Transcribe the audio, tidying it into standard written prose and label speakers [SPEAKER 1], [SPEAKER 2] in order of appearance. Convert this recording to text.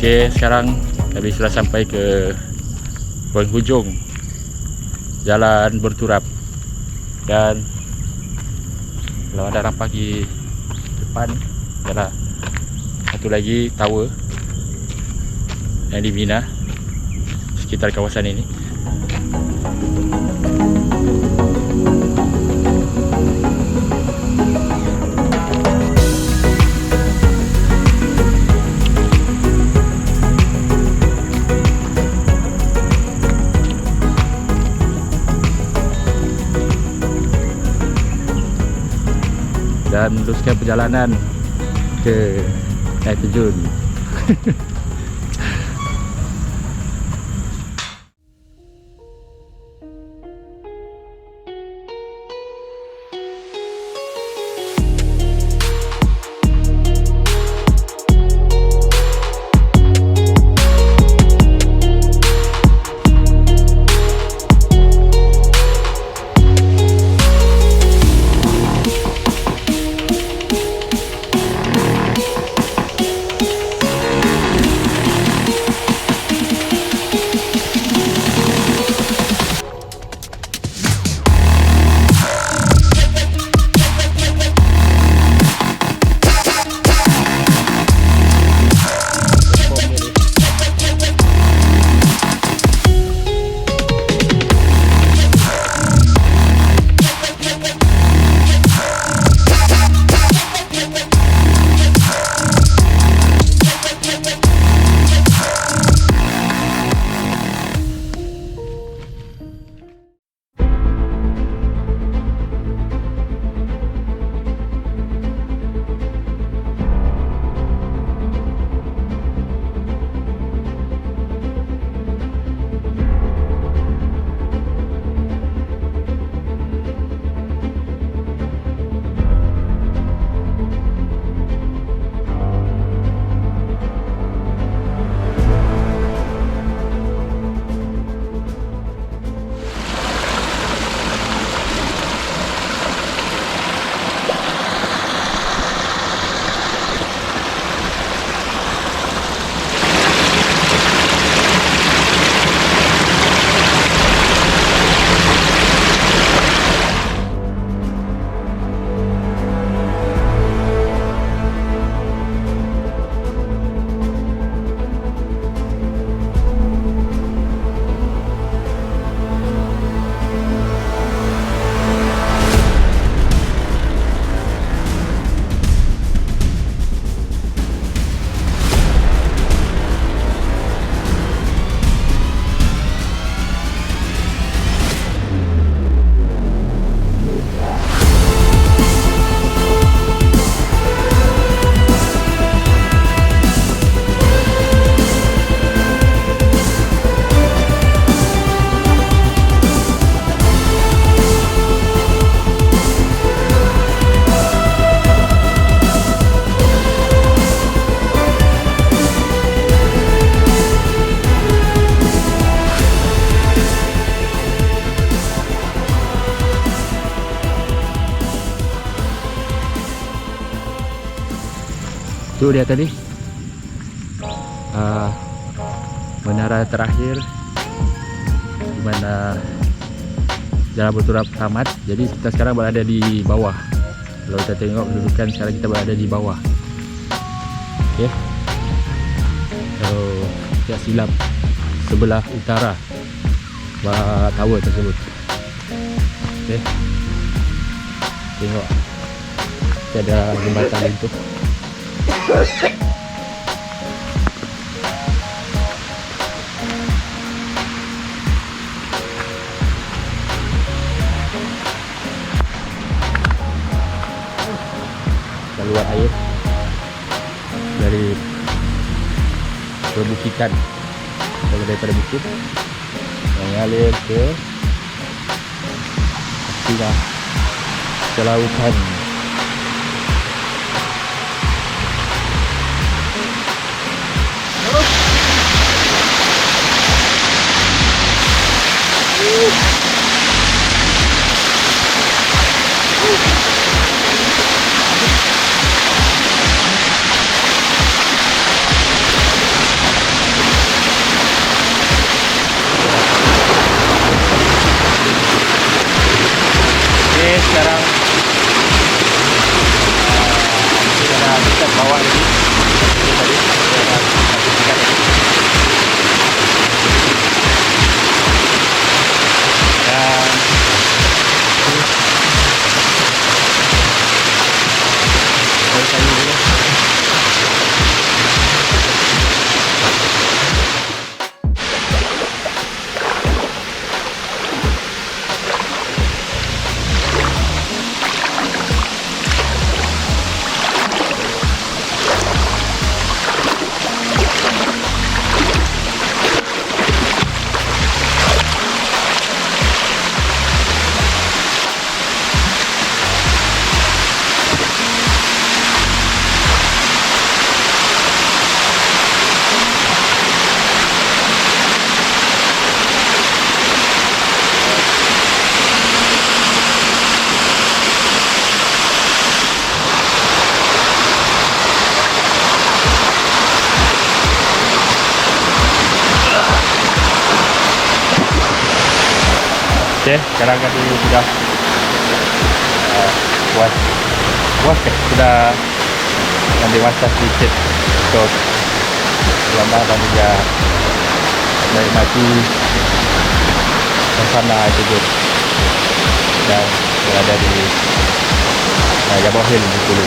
[SPEAKER 1] Okey, sekarang kami sudah sampai ke penghujung jalan berturap. Dan kalau anda nampak di depan adalah satu lagi tower yang dibina sekitar kawasan ini. Dan meneruskan perjalanan ke Terjun. Itu dia tadi menara terakhir di mana jalan berturap tamat. Jadi kita sekarang berada di bawah. Kalau kita tengok kedudukan sekarang kita berada di bawah. Okey. Kalau tidak silap sebelah utara tower tersebut. Okey. Tengok. Kita ada jembatan itu. Saluran air dari perbukitan, kalau daripada bukit mengalir ke lautan. sekarang kita dah dekat bawah tadi. Tadi kita dah dekat tadi. Dan kayu dulu. Okey, sekarang kami sudah puas ke? Sudah ambil masa sedikit untuk berlambang dan juga menikmati suasana Terjun dan berada di Nyabau Hill di Kulu.